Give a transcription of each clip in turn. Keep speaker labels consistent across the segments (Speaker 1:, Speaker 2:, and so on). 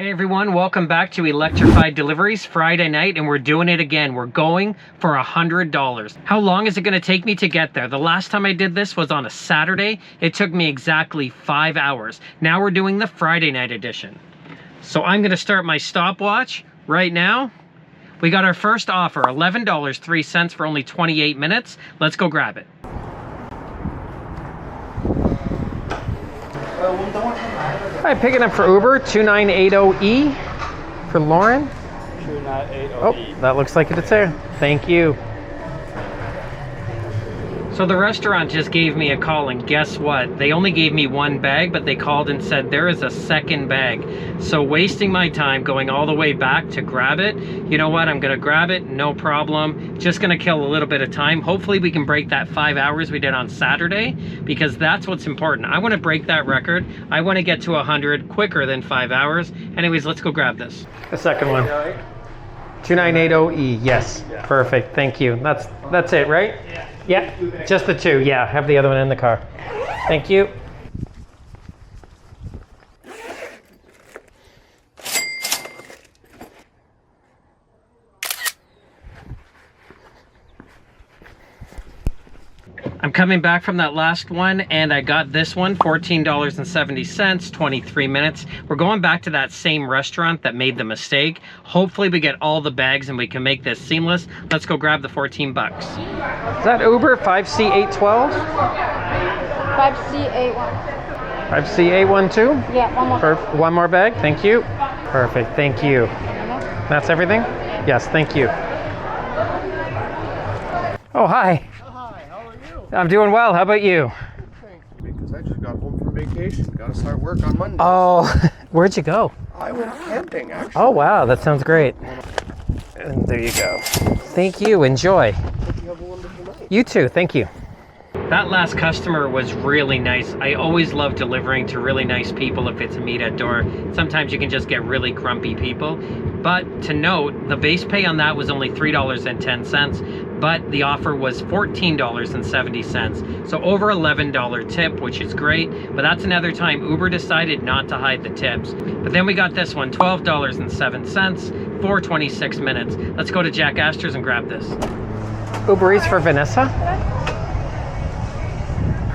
Speaker 1: Hey everyone, welcome back to Electrified Deliveries Friday night, and we're doing it again. We're going for $100. How long is it going to take me to get there? The last time I did this was on a Saturday. It took me exactly 5 hours. Now we're doing the Friday night edition. So I'm going to start my stopwatch right now. We got our first offer, $11.03 for only 28 minutes. Let's go grab it. Hi, picking up for Uber, 2980E for Lauren.
Speaker 2: 2980E.
Speaker 1: Oh, that looks like it's there. Thank you. So the restaurant just gave me a call, and guess what? They only gave me one bag, but they called and said there is a second bag. So wasting my time going all the way back to grab it, you know what? I'm gonna grab it, no problem. Just gonna kill a little bit of time. Hopefully we can break that 5 hours we did on Saturday, because that's what's important. I wanna break that record. I wanna get to 100 quicker than 5 hours. Anyways, let's go grab this. The second one. 2980E, yes. Yeah. Perfect, thank you. That's it, right? Yeah. Yeah, just the two. Yeah, have the other one in the car. Thank you. I'm coming back from that last one, and I got this one, $14.70, 23 minutes. We're going back to that same restaurant that made the mistake. Hopefully we get all the bags and we can make this seamless. Let's go grab the 14 bucks. Is that Uber 5C812?
Speaker 3: 5C81.
Speaker 1: 5C812?
Speaker 3: Yeah, one more.
Speaker 1: One more bag, thank you. Perfect, thank you. That's everything? Yes, thank you. Oh, hi. I'm doing well. How about you?
Speaker 2: Because I just got home from vacation. Got to start work on Monday.
Speaker 1: Oh, where'd you go?
Speaker 2: I went camping, actually.
Speaker 1: Oh, wow. That sounds great. And there you go. Thank you. Enjoy.
Speaker 2: Hope you have a wonderful night.
Speaker 1: You too. Thank you. That last customer was really nice. I always love delivering to really nice people if it's a meet at door. Sometimes you can just get really grumpy people. But to note, the base pay on that was only $3.10, but the offer was $14.70. So over $11 tip, which is great. But that's another time Uber decided not to hide the tips. But then we got this one, $12.07 for 26 minutes. Let's go to Jack Astor's and grab this. Uber Eats for Vanessa?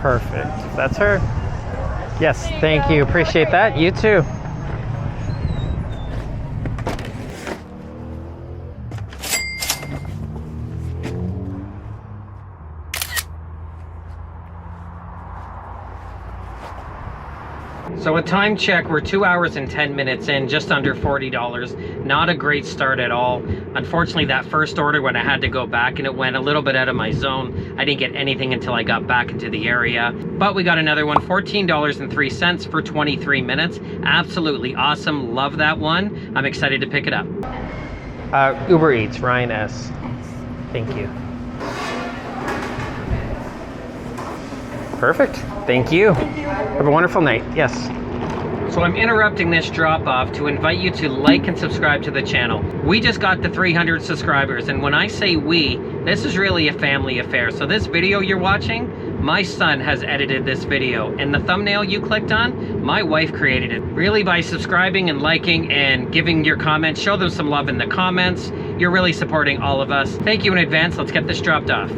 Speaker 1: Perfect. That's her. Yes, thank you. Appreciate that. You too. So a time check, we're 2 hours and 10 minutes in, just under $40. Not a great start at all. Unfortunately, that first order when I had to go back and it went a little bit out of my zone, I didn't get anything until I got back into the area. But we got another one, $14.03 for 23 minutes. Absolutely awesome. Love that one. I'm excited to pick it up. Uber Eats, Ryan S. Thank you. Perfect. Thank you. Have a wonderful night. Yes. So I'm interrupting this drop off to invite you to like and subscribe to the channel. We just got to 300 subscribers, and when I say we, this is really a family affair. So this video you're watching, my son has edited this video, and the thumbnail you clicked on, my wife created it. Really, by subscribing and liking and giving your comments, show them some love in the comments. You're really supporting all of us. Thank you in advance. Let's get this dropped off.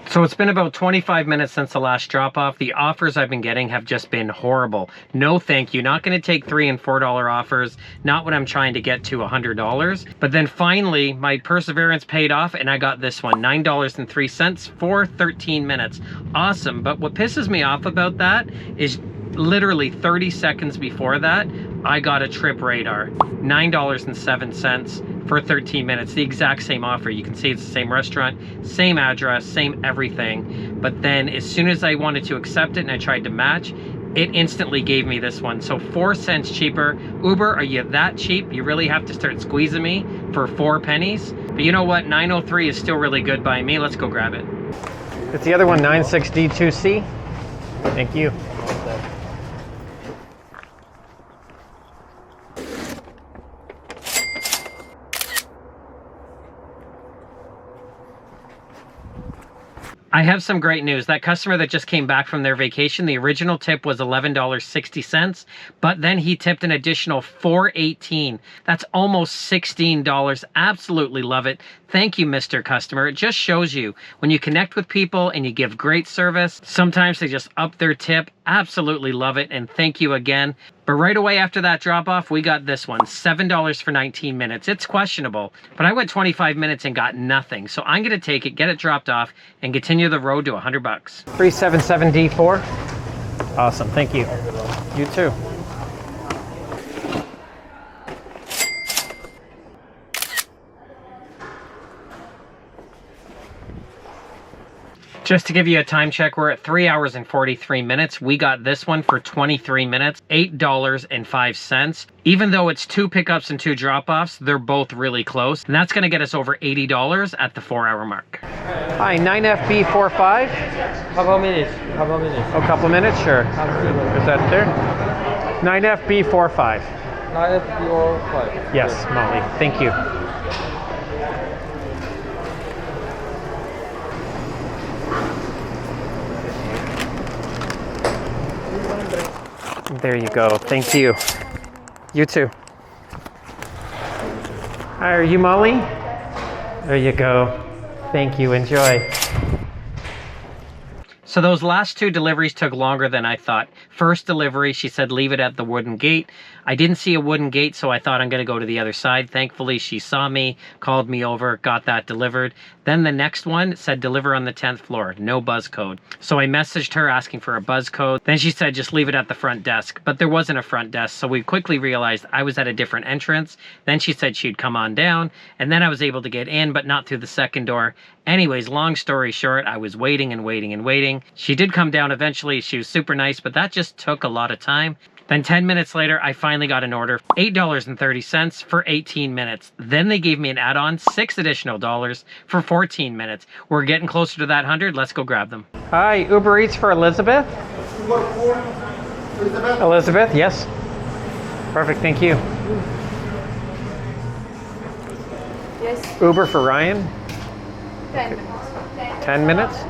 Speaker 1: So it's been about 25 minutes since the last drop off. The offers I've been getting have just been horrible. No thank you. Not going to take $3 and $4 offers. Not when I'm trying to get to $100. But then finally, my perseverance paid off and I got this one, $9.03 for 13 minutes. Awesome. But what pisses me off about that is literally 30 seconds before that, I got a Trip Radar, $9.07 for 13 minutes, the exact same offer. You can see it's the same restaurant, same address, same everything. But then as soon as I wanted to accept it and I tried to match, it instantly gave me this one. So 4 cents cheaper. Uber, are you that cheap? You really have to start squeezing me for 4 pennies? But you know what? 903 is still really good by me. Let's go grab it. It's the other one, 96D2C. Thank you. I have some great news. That customer that just came back from their vacation, the original tip was $11.60, but then he tipped an additional $4.18. That's almost $16. Absolutely love it. Thank you, Mr. Customer. It just shows you when you connect with people and you give great service, sometimes they just up their tip. Absolutely love it, and thank you again. But right away after that drop off, we got this one, $7 for 19 minutes. It's questionable, but I went 25 minutes and got nothing. So I'm gonna take it, get it dropped off, and continue the road to $100. 377D4. Awesome, thank you. You too. Just to give you a time check, we're at 3 hours and 43 minutes. We got this one for 23 minutes, $8.05. Even though it's 2 pickups and 2 drop-offs, they're both really close. And that's gonna get us over $80 at the 4-hour mark. Hi, 9FB45.
Speaker 3: Couple of minutes.
Speaker 1: A couple minutes, sure. Is that there? 9FB45.
Speaker 3: 9FB45.
Speaker 1: Yes, Molly, thank you. There you go. Thank you. You too. Hi, are you Molly? There you go. Thank you. Enjoy. So those last 2 deliveries took longer than I thought. First delivery, she said leave it at the wooden gate. I didn't see a wooden gate, so I thought I'm going to go to the other side. Thankfully, she saw me, called me over, got that delivered. Then the next one said deliver on the 10th floor, no buzz code. So I messaged her asking for a buzz code. Then she said just leave it at the front desk, but there wasn't a front desk, so we quickly realized I was at a different entrance. Then she said she'd come on down, and then I was able to get in, but not through the second door. Anyways, long story short, I was waiting and waiting and waiting. She did come down eventually. She was super nice, but that just took a lot of time. Then 10 minutes later, I finally got an order, $8.30 for 18 minutes. Then they gave me an add-on, $6 additional for 14 minutes. We're getting closer to that 100. Let's go grab them. Hi, Uber Eats for Elizabeth? Elizabeth, yes. Perfect, thank you.
Speaker 4: Yes.
Speaker 1: Uber for Ryan?
Speaker 4: 10 minutes.
Speaker 1: 10 minutes?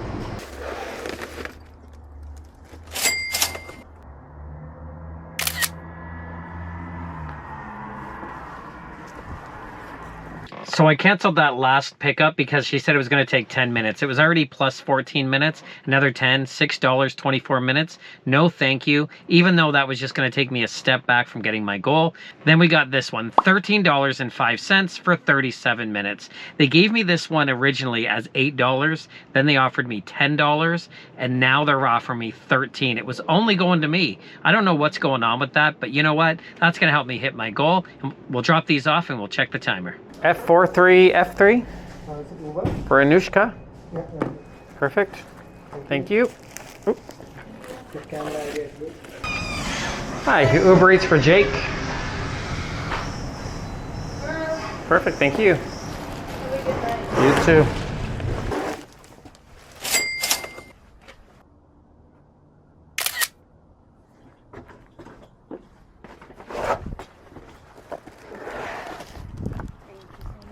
Speaker 1: So I canceled that last pickup because she said it was going to take 10 minutes. It was already plus 14 minutes, another 10, $6, 24 minutes. No thank you, even though that was just going to take me a step back from getting my goal. Then we got this one, $13.05 for 37 minutes. They gave me this one originally as $8, then they offered me $10, and now they're offering me $13. It was only going to me. I don't know what's going on with that, but you know what? That's going to help me hit my goal. We'll drop these off and we'll check the timer. F43F3 for Anushka. Perfect. Thank you. Oop. Hi, Uber Eats for Jake. Perfect, thank you. You too.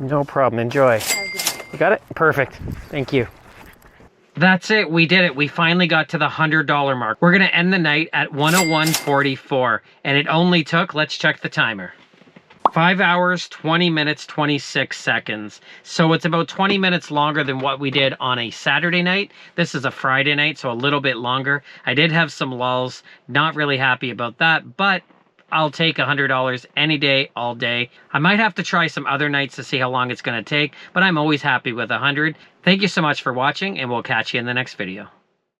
Speaker 1: No problem. Enjoy. You got it? Perfect. Thank you. That's it. We did it. We finally got to the $100 mark. We're going to end the night at 101.44. And it only took, let's check the timer, 5 hours, 20 minutes, 26 seconds. So it's about 20 minutes longer than what we did on a Saturday night. This is a Friday night, so a little bit longer. I did have some lulls. Not really happy about that, but I'll take $100 any day, all day. I might have to try some other nights to see how long it's going to take, but I'm always happy with 100. Thank you so much for watching, and we'll catch you in the next video.